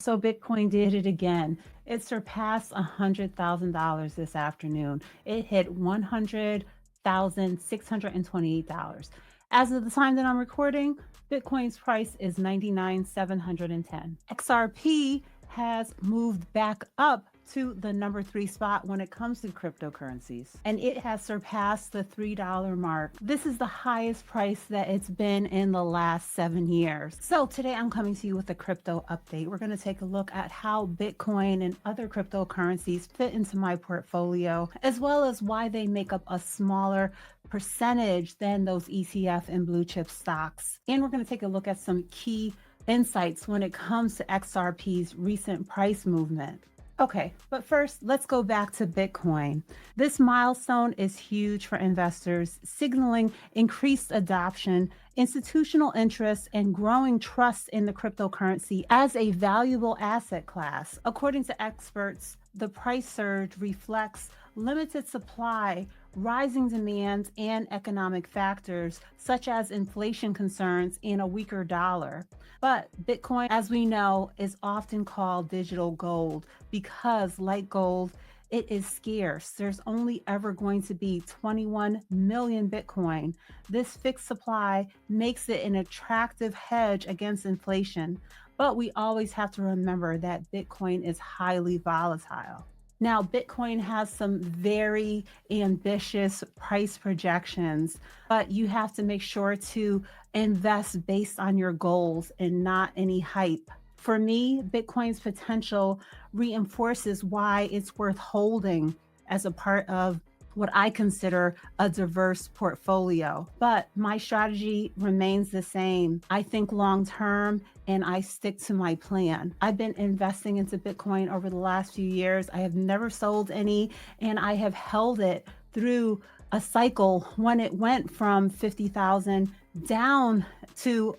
So Bitcoin did it again. It surpassed $100,000 this afternoon. It hit $100,628. As of the time that I'm recording, Bitcoin's price is 99,710. XRP has moved back up to the number 3 spot when it comes to cryptocurrencies, and it has surpassed the $3 mark. This is the highest price that it's been in the last 7 years. So today I'm coming to you with a crypto update. We're going to take a look at how Bitcoin and other cryptocurrencies fit into my portfolio, as well as why they make up a smaller percentage than those ETF and blue chip stocks. And we're going to take a look at some key insights when it comes to XRP's recent price movement. Okay, but first, let's go back to Bitcoin. This milestone is huge for investors, signaling increased adoption, institutional interest, and growing trust in the cryptocurrency as a valuable asset class. According to experts, the price surge reflects limited supply, rising demand, and economic factors such as inflation concerns and a weaker dollar. But Bitcoin, as we know, is often called digital gold because, like gold, it is scarce. There's only ever going to be 21 million Bitcoin. This fixed supply makes it an attractive hedge against inflation. But we always have to remember that Bitcoin is highly volatile. Now, Bitcoin has some very ambitious price projections, but you have to make sure to invest based on your goals and not any hype. For me, Bitcoin's potential reinforces why it's worth holding as a part of what I consider a diverse portfolio. But my strategy remains the same. I think long term and I stick to my plan. I've been investing into Bitcoin over the last few years. I have never sold any, and I have held it through a cycle when it went from 50,000 down to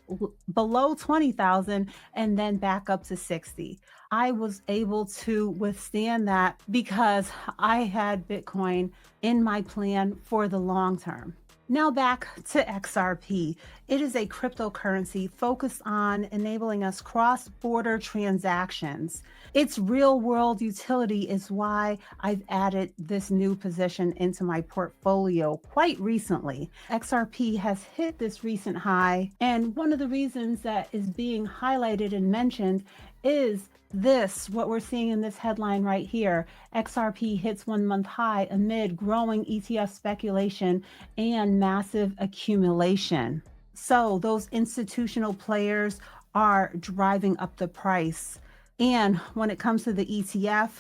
below 20,000 and then back up to 60. I was able to withstand that because I had Bitcoin in my plan for the long term. Now back to XRP. It is a cryptocurrency focused on enabling us cross-border transactions. Its real-world utility is why I've added this new position into my portfolio quite recently. XRP has hit this recent high, and one of the reasons that is being highlighted and mentioned is what we're seeing in this headline right here. XRP hits 1-month high amid growing ETF speculation and massive accumulation. So those institutional players are driving up the price. And when it comes to the ETFs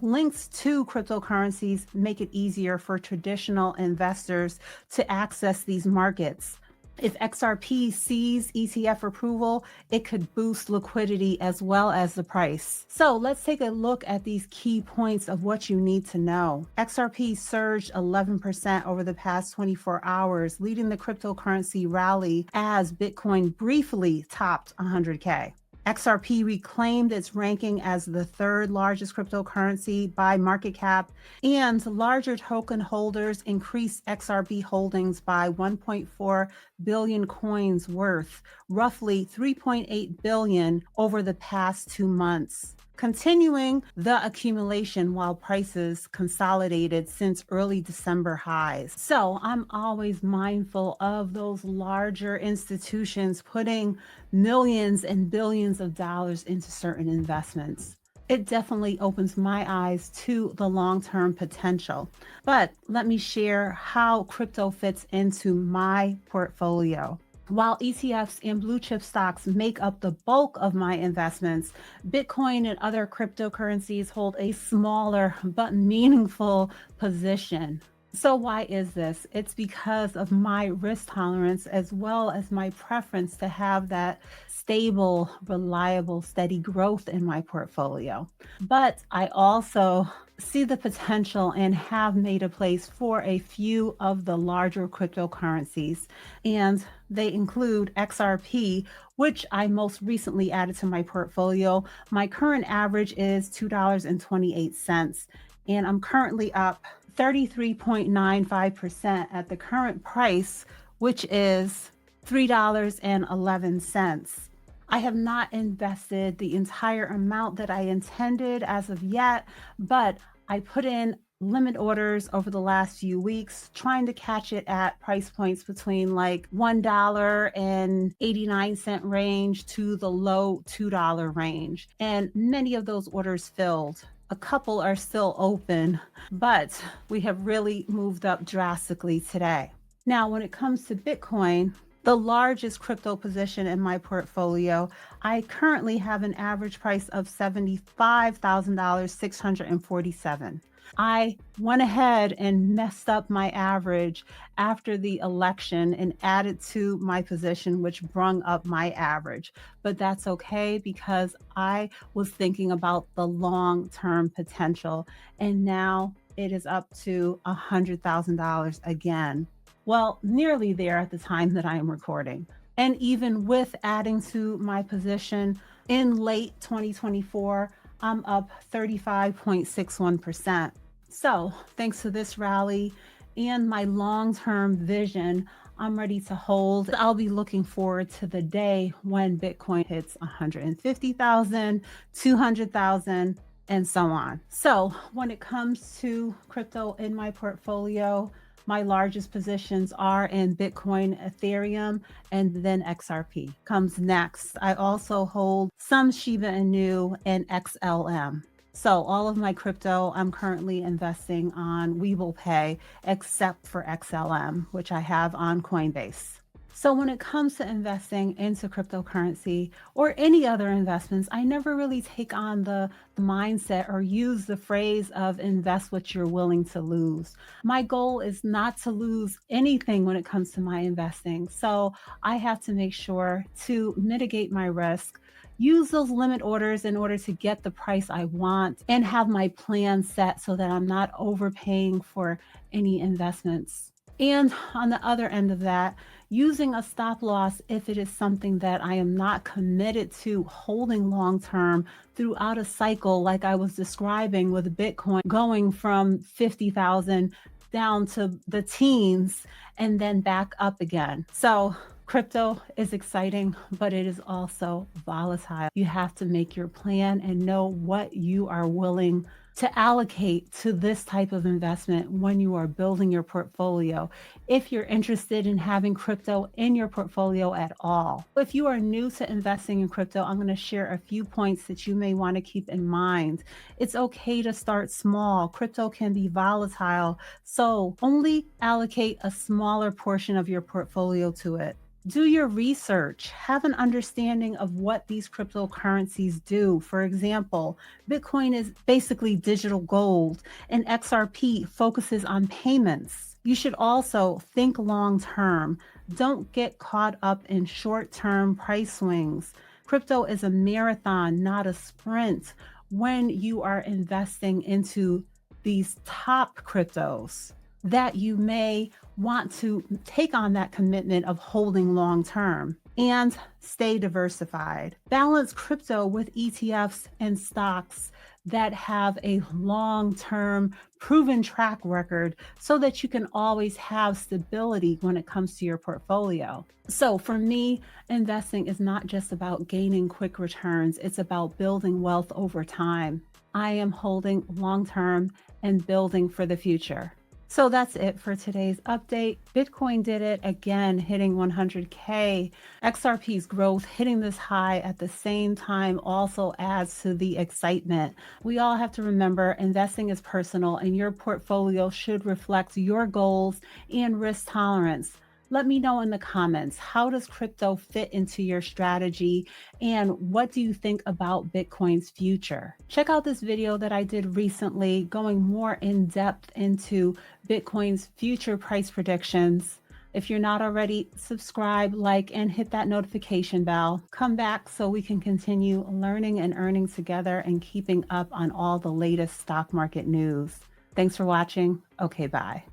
linked to cryptocurrencies make it easier for traditional investors to access these markets. If XRP sees ETF approval, it could boost liquidity as well as the price. So let's take a look at these key points of what you need to know. XRP surged 11% over the past 24 hours, leading the cryptocurrency rally as Bitcoin briefly topped 100K. XRP reclaimed its ranking as the third largest cryptocurrency by market cap, and larger token holders increased XRP holdings by 1.4 billion coins worth, roughly 3.8 billion over the past 2 months, continuing the accumulation while prices consolidated since early December highs. So I'm always mindful of those larger institutions putting millions and billions of dollars into certain investments. It definitely opens my eyes to the long-term potential. But let me share how crypto fits into my portfolio. While ETFs and blue chip stocks make up the bulk of my investments, Bitcoin and other cryptocurrencies hold a smaller but meaningful position. So why is this? It's because of my risk tolerance as well as my preference to have that stable, reliable, steady growth in my portfolio. But I also see the potential and have made a place for a few of the larger cryptocurrencies. And they include XRP, which I most recently added to my portfolio. My current average is $2.28, and I'm currently up 33.95% at the current price, which is $3.11. I have not invested the entire amount that I intended as of yet, but I put in limit orders over the last few weeks, trying to catch it at price points between like $1.89 range to the low $2 range. And many of those orders filled. A couple are still open, but we have really moved up drastically today. Now, when it comes to Bitcoin, the largest crypto position in my portfolio, I currently have an average price of $75,647. I went ahead and messed up my average after the election and added to my position, which brung up my average. But that's okay because I was thinking about the long term potential. And now it is up to $100,000 again. Well, nearly there at the time that I am recording. And even with adding to my position in late 2024, I'm up 35.61%. So, thanks to this rally and my long term vision, I'm ready to hold. I'll be looking forward to the day when Bitcoin hits 150,000, 200,000, and so on. So, when it comes to crypto in my portfolio, my largest positions are in Bitcoin, Ethereum, and then XRP comes next. I also hold some Shiba Inu and XLM. So all of my crypto, I'm currently investing on Webull Pay, except for XLM, which I have on Coinbase. So when it comes to investing into cryptocurrency or any other investments, I never really take on the mindset or use the phrase of invest what you're willing to lose. My goal is not to lose anything when it comes to my investing. So I have to make sure to mitigate my risk, use those limit orders in order to get the price I want, and have my plan set so that I'm not overpaying for any investments. And on the other end of that, using a stop loss if it is something that I am not committed to holding long term throughout a cycle, like I was describing with Bitcoin going from 50,000 down to the teens and then back up again. So, crypto is exciting, but it is also volatile. You have to make your plan and know what you are willing to allocate to this type of investment when you are building your portfolio, if you're interested in having crypto in your portfolio at all. If you are new to investing in crypto, I'm going to share a few points that you may want to keep in mind. It's okay to start small. Crypto can be volatile, so only allocate a smaller portion of your portfolio to it. Do your research, have an understanding of what these cryptocurrencies do. For example, Bitcoin is basically digital gold, and XRP focuses on payments. You should also think long term. Don't get caught up in short term price swings. Crypto is a marathon, not a sprint, when you are investing into these top cryptos that you may want to take on that commitment of holding long term and stay diversified. Balance crypto with ETFs and stocks that have a long term proven track record so that you can always have stability when it comes to your portfolio. So for me, investing is not just about gaining quick returns, it's about building wealth over time. I am holding long term and building for the future. So that's it for today's update. Bitcoin did it again, hitting 100K. XRP's growth hitting this high at the same time also adds to the excitement. We all have to remember investing is personal and your portfolio should reflect your goals and risk tolerance. Let me know in the comments, how does crypto fit into your strategy and what do you think about Bitcoin's future? Check out this video that I did recently going more in depth into Bitcoin's future price predictions. If you're not already, subscribe, like, and hit that notification bell. Come back so we can continue learning and earning together and keeping up on all the latest stock market news. Thanks for watching. Okay, bye.